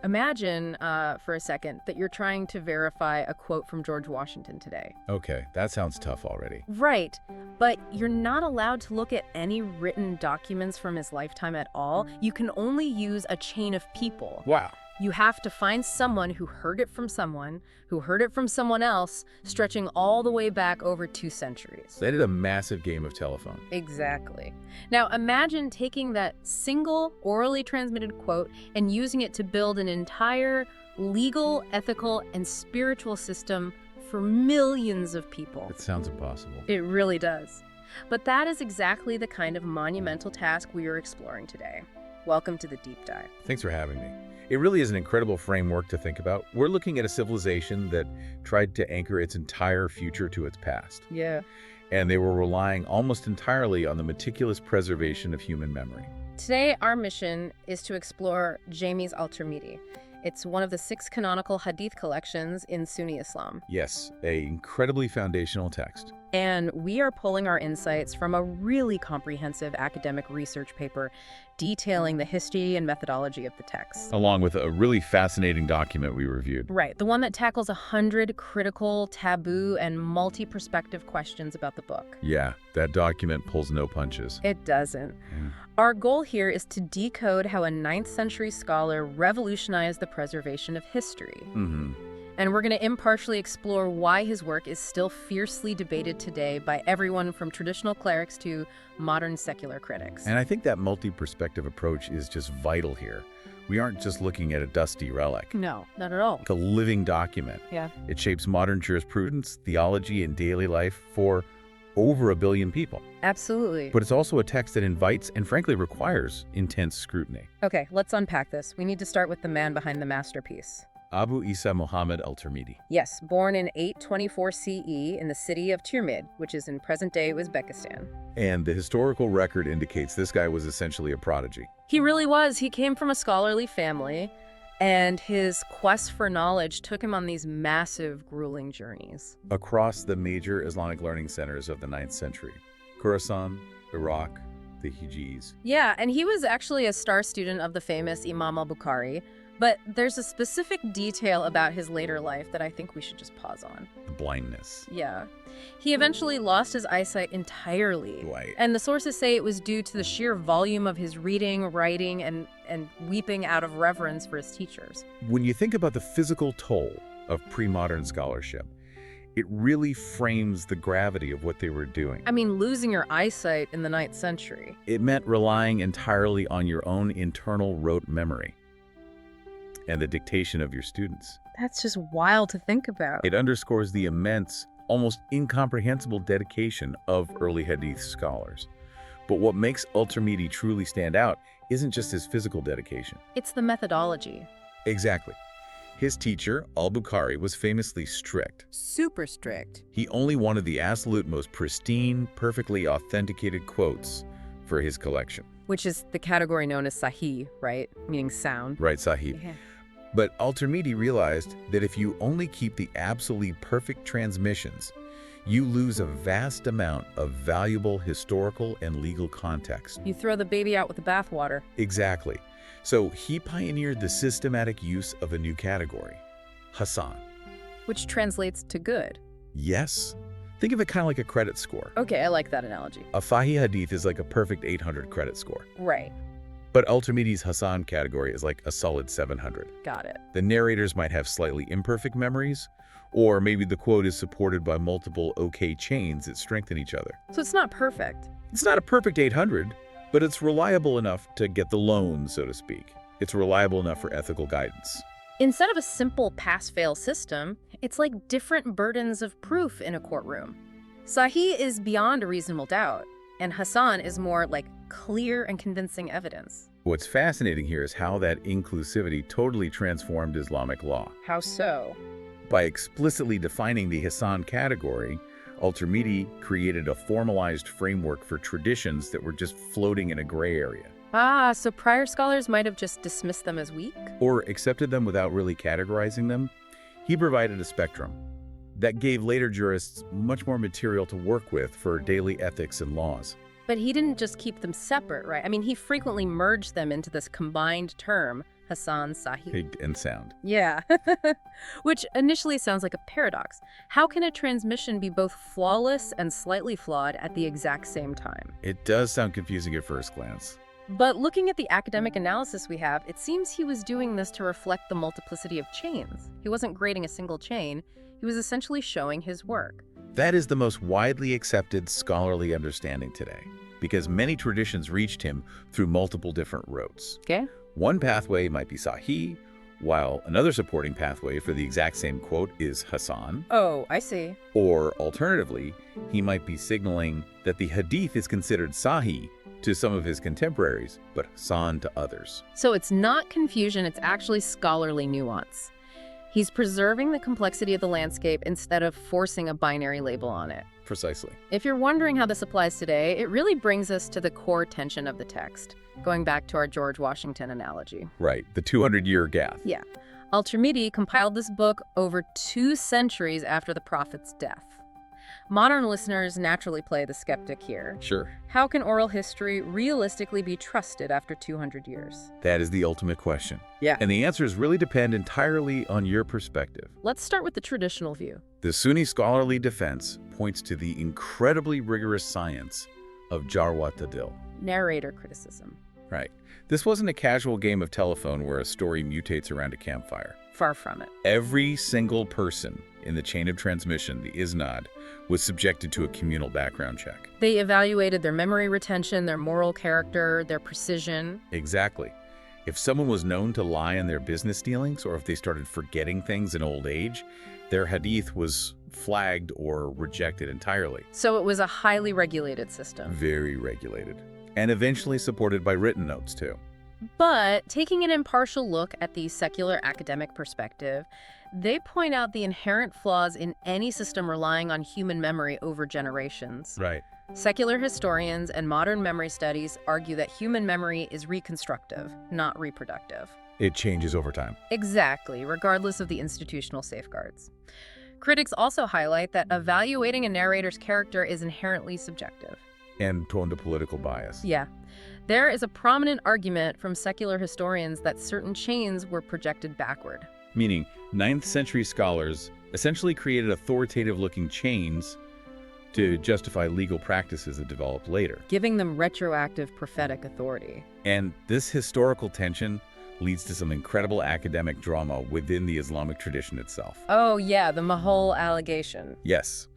Imagine, for a second, that you're trying to verify a quote from George Washington today. Okay, that sounds tough already. Right, but you're not allowed to look at any written documents from his lifetime at all. You can only use a chain of people. Wow. You have to find someone who heard it from someone, who heard it from someone else, stretching all the way back over 2 centuries. They did a massive game of telephone. Exactly. Now imagine taking that single orally transmitted quote and using it to build an entire legal, ethical, and spiritual system for millions of people. It sounds impossible. It really does. But that is exactly the kind of monumental task we are exploring today. Welcome to the deep dive. Thanks for having me. It really is an incredible framework to think about. We're looking at a civilization that tried to anchor its entire future to its past. Yeah. And they were relying almost entirely on the meticulous preservation of human memory. Today, our mission is to explore Jami's Al-Tirmidhi. It's one of the 6 canonical hadith collections in Sunni Islam. Yes, an incredibly foundational text. And we are pulling our insights from a really comprehensive academic research paper detailing the history and methodology of the text. Along with a really fascinating document we reviewed. Right, the one that tackles 100 critical, taboo, and multi-perspective questions about the book. Yeah, that document pulls no punches. It doesn't. Our goal here is to decode how a 9th century scholar revolutionized the preservation of history. And we're going to impartially explore why his work is still fiercely debated today by everyone from traditional clerics to modern secular critics. And I think that multi-perspective approach is just vital here. We aren't just looking at a dusty relic. No, not at all. It's a living document. Yeah. It shapes modern jurisprudence, theology, and daily life for over 1 billion people. Absolutely. But it's also a text that invites and frankly requires intense scrutiny. Okay, let's unpack this. We need to start with the man behind the masterpiece. Abu Isa Muhammad al-Tirmidhi. Yes, born in 824 CE in the city of Tirmidhi, which is in present-day Uzbekistan. And the historical record indicates this guy was essentially a prodigy. He really was. He came from a scholarly family, and his quest for knowledge took him on these massive, grueling journeys. Across the major Islamic learning centers of the 9th century, Khorasan, Iraq, the Hijaz. Yeah, and he was actually a star student of the famous Imam al-Bukhari, but there's a specific detail about his later life that I think we should just pause on. The blindness. Yeah. He eventually lost his eyesight entirely. Right. And the sources say it was due to the sheer volume of his reading, writing, and weeping out of reverence for his teachers. When you think about the physical toll of pre-modern scholarship, it really frames the gravity of what they were doing. I mean, losing your eyesight in the 9th century. It meant relying entirely on your own internal rote memory and the dictation of your students. That's just wild to think about. It underscores the immense, almost incomprehensible dedication of early hadith scholars. But what makes Al-Tirmidhi truly stand out isn't just his physical dedication. It's the methodology. Exactly. His teacher, al-Bukhari, was famously strict. Super strict. He only wanted the absolute most pristine, perfectly authenticated quotes for his collection. Which is the category known as Sahih, right? Meaning sound. Right, Sahih. Yeah. But Al-Tirmidhi realized that if you only keep the absolutely perfect transmissions, you lose a vast amount of valuable historical and legal context. You throw the baby out with the bathwater. Exactly. So he pioneered the systematic use of a new category, Hasan. Which translates to good. Yes. Think of it kind of like a credit score. Okay, I like that analogy. A Sahih hadith is like a perfect 800 credit score. Right. But Al-Tirmidhi's Hasan category is like a solid 700. Got it. The narrators might have slightly imperfect memories, or maybe the quote is supported by multiple okay chains that strengthen each other. So it's not perfect. It's not a perfect 800, but it's reliable enough to get the loan, so to speak. It's reliable enough for ethical guidance. Instead of a simple pass-fail system, it's like different burdens of proof in a courtroom. Sahih is beyond a reasonable doubt, and Hasan is more like clear and convincing evidence. What's fascinating here is how that inclusivity totally transformed Islamic law. How so? By explicitly defining the Hasan category, Al-Tirmidhi created a formalized framework for traditions that were just floating in a gray area. Ah, so prior scholars might have just dismissed them as weak? Or accepted them without really categorizing them. He provided a spectrum that gave later jurists much more material to work with for daily ethics and laws. But he didn't just keep them separate, right? I mean, he frequently merged them into this combined term, Hassan Sahih. Big and sound. Yeah. Which initially sounds like a paradox. How can a transmission be both flawless and slightly flawed at the exact same time? It does sound confusing at first glance. But looking at the academic analysis we have, it seems he was doing this to reflect the multiplicity of chains. He wasn't grading a single chain. He was essentially showing his work. That is the most widely accepted scholarly understanding today, because many traditions reached him through multiple different routes. Okay. One pathway might be Sahih, while another supporting pathway for the exact same quote is Hassan. Oh, I see. Or alternatively, he might be signaling that the hadith is considered Sahih to some of his contemporaries, but Hassan to others. So it's not confusion, it's actually scholarly nuance. He's preserving the complexity of the landscape instead of forcing a binary label on it. Precisely. If you're wondering how this applies today, it really brings us to the core tension of the text, going back to our George Washington analogy. Right, the 200-year gap. Yeah. Al-Tirmidhi compiled this book over 2 centuries after the Prophet's death. Modern listeners naturally play the skeptic here. Sure. How can oral history realistically be trusted after 200 years? That is the ultimate question. Yeah. And the answers really depend entirely on your perspective. Let's start with the traditional view. The Sunni scholarly defense points to the incredibly rigorous science of Jarwa Tadil. Narrator criticism. Right. This wasn't a casual game of telephone where a story mutates around a campfire. Far from it. Every single person in the chain of transmission, the isnad, was subjected to a communal background check. They evaluated their memory retention, their moral character, their precision. Exactly. If someone was known to lie in their business dealings, or if they started forgetting things in old age, their hadith was flagged or rejected entirely. So it was a highly regulated system. Very regulated. And eventually supported by written notes, too. But taking an impartial look at the secular academic perspective, they point out the inherent flaws in any system relying on human memory over generations. Right. Secular historians and modern memory studies argue that human memory is reconstructive, not reproductive. It changes over time. Exactly, regardless of the institutional safeguards. Critics also highlight that evaluating a narrator's character is inherently subjective. And prone to political bias. Yeah. There is a prominent argument from secular historians that certain chains were projected backward. Meaning, 9th century scholars essentially created authoritative-looking chains to justify legal practices that developed later. Giving them retroactive prophetic authority. And this historical tension leads to some incredible academic drama within the Islamic tradition itself. Oh yeah, the Mahol allegation. Yes.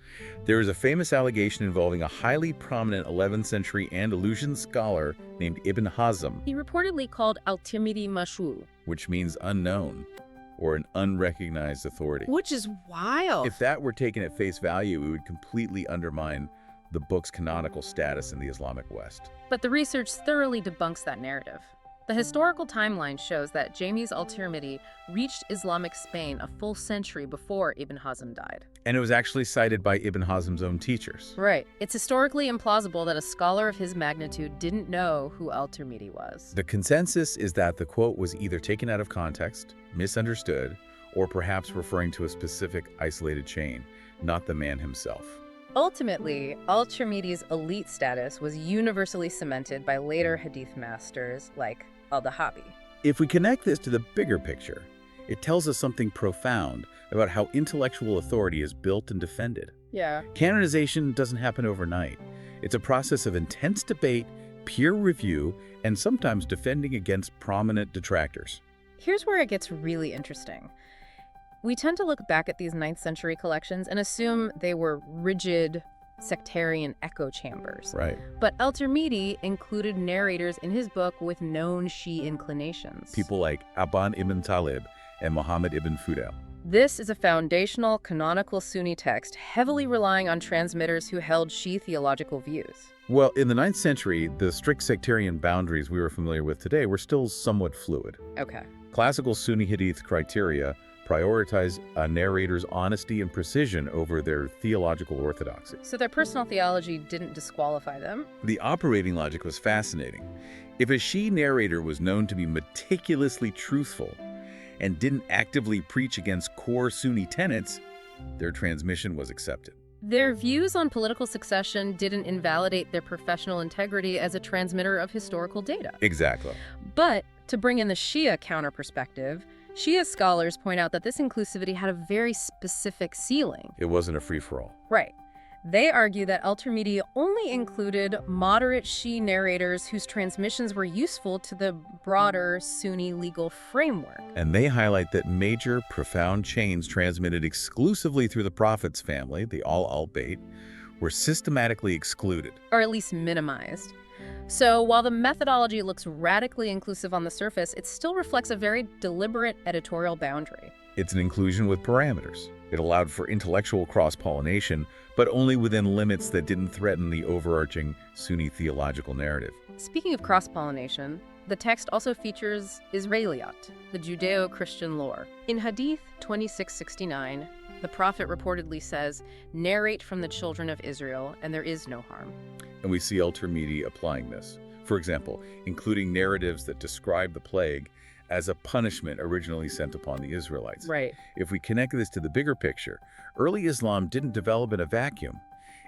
There is a famous allegation involving a highly prominent 11th century Andalusian scholar named Ibn Hazm. He reportedly called Al-Tirmidhi Mashhur. Which means unknown, or an unrecognized authority. Which is wild. If that were taken at face value, it would completely undermine the book's canonical status in the Islamic West. But the research thoroughly debunks that narrative. The historical timeline shows that James al-Tirmidhi reached Islamic Spain a full century before Ibn Hazm died. And it was actually cited by Ibn Hazm's own teachers. Right. It's historically implausible that a scholar of his magnitude didn't know who al-Tirmidhi was. The consensus is that the quote was either taken out of context, misunderstood, or perhaps referring to a specific isolated chain, not the man himself. Ultimately, al-Tirmidhi's elite status was universally cemented by later hadith masters like al-Dahabi. If we connect this to the bigger picture, it tells us something profound about how intellectual authority is built and defended. Yeah. Canonization doesn't happen overnight. It's a process of intense debate, peer review, and sometimes defending against prominent detractors. Here's where it gets really interesting. We tend to look back at these 9th century collections and assume they were rigid, sectarian echo chambers. Right. But al-Tirmidhi included narrators in his book with known Shia inclinations. People like Ali ibn Talib and Muhammad ibn Fudayl. This is a foundational, canonical Sunni text heavily relying on transmitters who held Shia theological views. Well, in the 9th century, the strict sectarian boundaries we were familiar with today were still somewhat fluid. Okay. Classical Sunni hadith criteria prioritize a narrator's honesty and precision over their theological orthodoxy. So their personal theology didn't disqualify them? The operating logic was fascinating. If a Shia narrator was known to be meticulously truthful and didn't actively preach against core Sunni tenets, their transmission was accepted. Their views on political succession didn't invalidate their professional integrity as a transmitter of historical data. Exactly. But To bring in the Shia counter-perspective, Shia scholars point out that this inclusivity had a very specific ceiling. It wasn't a free-for-all. Right. They argue that Al-Tirmidhi only included moderate Shia narrators whose transmissions were useful to the broader Sunni legal framework. And they highlight that major, profound chains transmitted exclusively through the Prophet's family, the Al-Bayt, were systematically excluded. Or at least minimized. So while the methodology looks radically inclusive on the surface, it still reflects a very deliberate editorial boundary. It's an inclusion with parameters. It allowed for intellectual cross-pollination, but only within limits that didn't threaten the overarching Sunni theological narrative. Speaking of cross-pollination, the text also features Israeliyat, the Judeo-Christian lore. In Hadith 2669, the Prophet reportedly says, "Narrate from the children of Israel, and there is no harm." And we see Al-Tirmidhi applying this. For example, including narratives that describe the plague as a punishment originally sent upon the Israelites. Right. If we connect this to the bigger picture, early Islam didn't develop in a vacuum.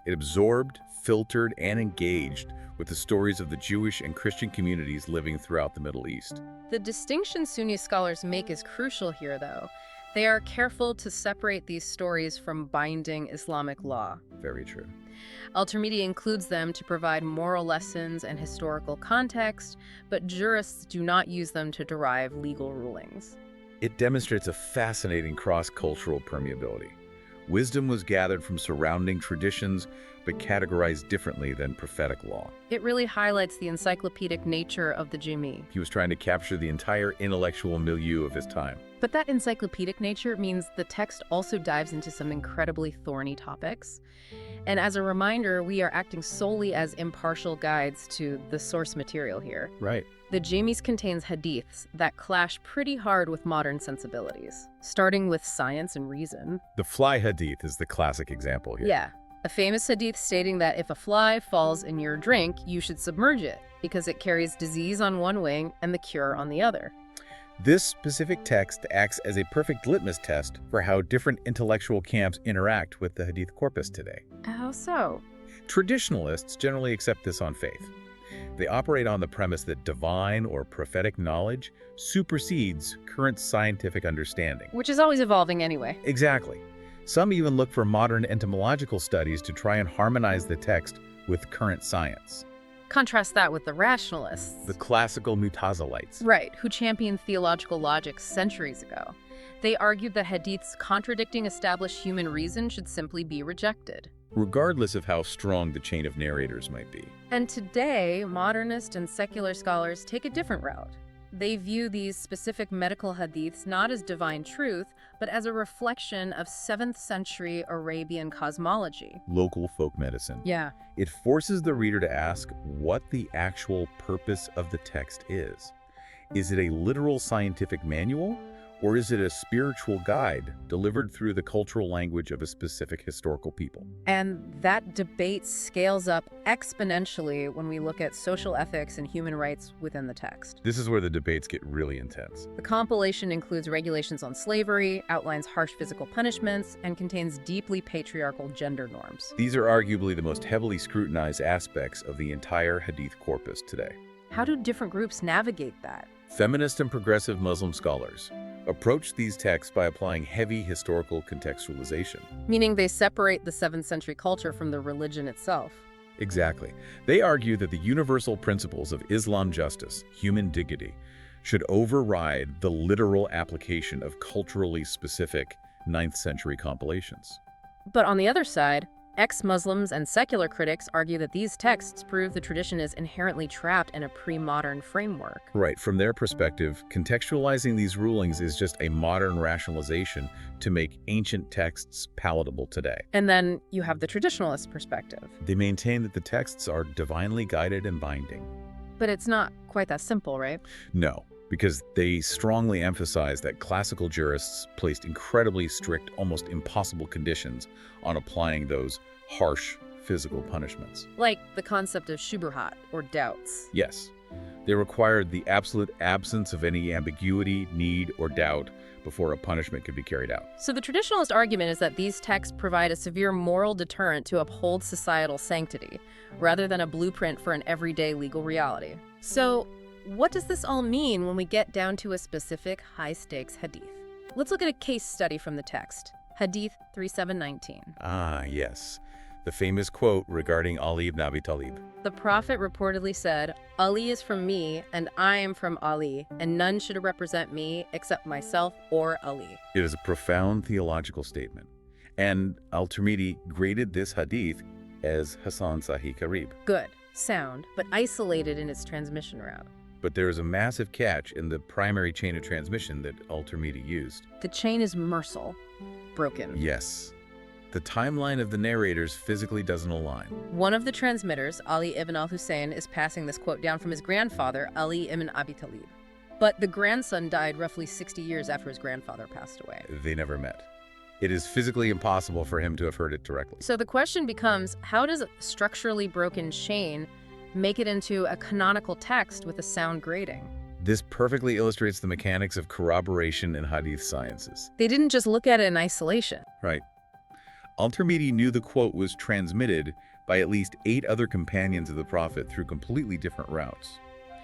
It absorbed, filtered, and engaged with the stories of the Jewish and Christian communities living throughout the Middle East. The distinction Sunni scholars make is crucial here, though. They are careful to separate these stories from binding Islamic law. Very true. Al-Tirmidhi includes them to provide moral lessons and historical context, but jurists do not use them to derive legal rulings. It demonstrates a fascinating cross-cultural permeability. Wisdom was gathered from surrounding traditions, but categorized differently than prophetic law. It really highlights the encyclopedic nature of the Jami. He was trying to capture the entire intellectual milieu of his time. But that encyclopedic nature means the text also dives into some incredibly thorny topics. And as a reminder, we are acting solely as impartial guides to the source material here. Right. The Jamis contains hadiths that clash pretty hard with modern sensibilities, starting with science and reason. The fly hadith is the classic example here. Yeah, a famous hadith stating that if a fly falls in your drink, you should submerge it because it carries disease on one wing and the cure on the other. This specific text acts as a perfect litmus test for how different intellectual camps interact with the hadith corpus today. How so? Traditionalists generally accept this on faith. They operate on the premise that divine or prophetic knowledge supersedes current scientific understanding. Which is always evolving anyway. Exactly. Some even look for modern entomological studies to try and harmonize the text with current science. Contrast that with the rationalists. The classical Mutazilites. Right, who championed theological logic centuries ago. They argued that hadiths contradicting established human reason should simply be rejected. Regardless of how strong the chain of narrators might be. And today, modernist and secular scholars take a different route. They view these specific medical hadiths not as divine truth, but as a reflection of 7th century Arabian cosmology. Local folk medicine. Yeah. It forces the reader to ask what the actual purpose of the text is. Is it a literal scientific manual, or is it a spiritual guide delivered through the cultural language of a specific historical people? And that debate scales up exponentially when we look at social ethics and human rights within the text. This is where the debates get really intense. The compilation includes regulations on slavery, outlines harsh physical punishments, and contains deeply patriarchal gender norms. These are arguably the most heavily scrutinized aspects of the entire hadith corpus today. How do different groups navigate that? Feminist and progressive Muslim scholars approach these texts by applying heavy historical contextualization. Meaning they separate the 7th century culture from the religion itself. Exactly. They argue that the universal principles of Islam justice, human dignity, should override the literal application of culturally specific 9th century compilations. But on the other side, ex-Muslims and secular critics argue that these texts prove the tradition is inherently trapped in a pre-modern framework. Right. From their perspective, contextualizing these rulings is just a modern rationalization to make ancient texts palatable today. And then you have the traditionalist perspective. They maintain that the texts are divinely guided and binding. But it's not quite that simple, right? No, because they strongly emphasize that classical jurists placed incredibly strict, almost impossible conditions on applying those harsh physical punishments. Like the concept of shubuhat, or doubts. Yes. They required the absolute absence of any ambiguity, need, or doubt before a punishment could be carried out. So the traditionalist argument is that these texts provide a severe moral deterrent to uphold societal sanctity, rather than a blueprint for an everyday legal reality. So what does this all mean when we get down to a specific high-stakes hadith? Let's look at a case study from the text. Hadith 3719. Ah, yes. The famous quote regarding Ali ibn Abi Talib. The Prophet reportedly said, "Ali is from me, and I am from Ali, and none should represent me except myself or Ali." It is a profound theological statement. And Tirmidhi graded this hadith as Hasan Sahih Qarib. Good, sound, but isolated in its transmission route. But there is a massive catch in the primary chain of transmission that Tirmidhi used. The chain is mursal, broken. Yes. The timeline of the narrators physically doesn't align. One of the transmitters, Ali ibn al-Hussein, is passing this quote down from his grandfather, Ali ibn Abi Talib. But the grandson died roughly 60 years after his grandfather passed away. They never met. It is physically impossible for him to have heard it directly. So the question becomes, how does a structurally broken chain make it into a canonical text with a sound grading? This perfectly illustrates the mechanics of corroboration in hadith sciences. They didn't just look at it in isolation. Right. Tirmidhi knew the quote was transmitted by at least 8 other companions of the Prophet through completely different routes.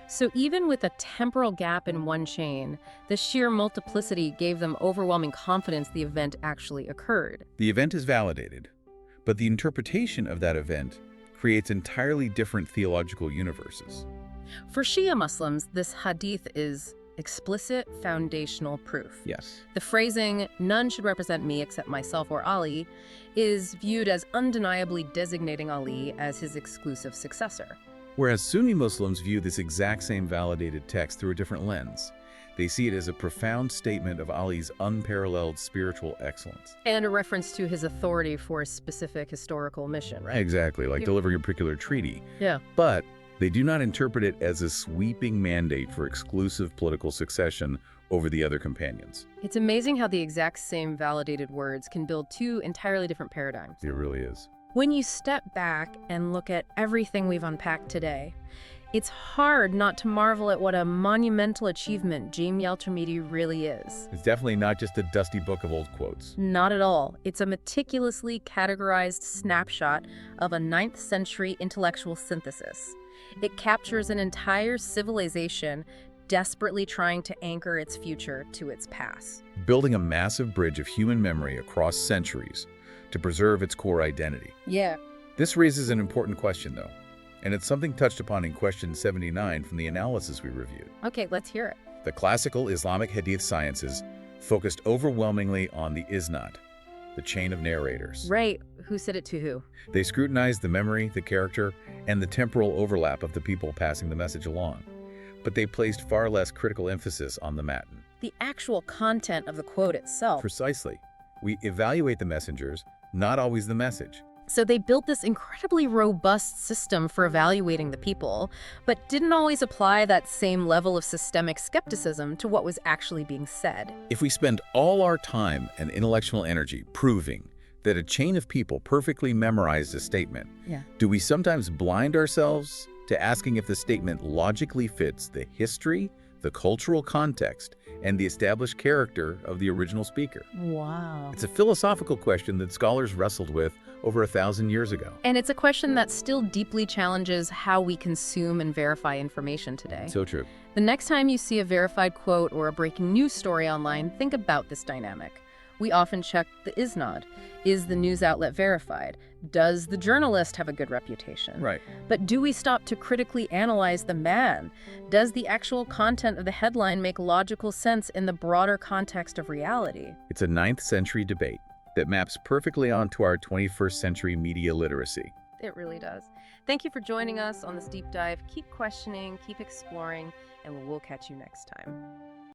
So even with a temporal gap in one chain, the sheer multiplicity gave them overwhelming confidence the event actually occurred. The event is validated, but the interpretation of that event creates entirely different theological universes. For Shia Muslims, this hadith is explicit foundational proof. Yes. The phrasing, "none should represent me except myself or Ali," is viewed as undeniably designating Ali as his exclusive successor. Whereas Sunni Muslims view this exact same validated text through a different lens. They see it as a profound statement of Ali's unparalleled spiritual excellence. And a reference to his authority for a specific historical mission, right? Exactly, like delivering a particular treaty. Yeah. But they do not interpret it as a sweeping mandate for exclusive political succession over the other companions. It's amazing how the exact same validated words can build 2 entirely different paradigms. It really is. When you step back and look at everything we've unpacked today, it's hard not to marvel at what a monumental achievement Jami al-Tirmidhi really is. It's definitely not just a dusty book of old quotes. Not at all. It's a meticulously categorized snapshot of a 9th century intellectual synthesis. It captures an entire civilization desperately trying to anchor its future to its past. Building a massive bridge of human memory across centuries to preserve its core identity. Yeah. This raises an important question, though, and it's something touched upon in question 79 from the analysis we reviewed. Okay, let's hear it. The classical Islamic hadith sciences focused overwhelmingly on the isnad, the chain of narrators. Right. Who said it to who? They scrutinized the memory, the character, and the temporal overlap of the people passing the message along. But they placed far less critical emphasis on the matan. The actual content of the quote itself. Precisely. We evaluate the messengers, not always the message. So they built this incredibly robust system for evaluating the people, but didn't always apply that same level of systemic skepticism to what was actually being said. If we spend all our time and intellectual energy proving that a chain of people perfectly memorized a statement, do we sometimes blind ourselves to asking if the statement logically fits the history, the cultural context, and the established character of the original speaker? Wow. It's a philosophical question that scholars wrestled with over 1,000 years ago. And it's a question that still deeply challenges how we consume and verify information today. So true. The next time you see a verified quote or a breaking news story online, think about this dynamic. We often check the isnad. Is the news outlet verified? Does the journalist have a good reputation? Right. But do we stop to critically analyze the man? Does the actual content of the headline make logical sense in the broader context of reality? It's a 9th century debate that maps perfectly onto our 21st century media literacy. It really does. Thank you for joining us on this deep dive. Keep questioning, keep exploring, and we'll catch you next time.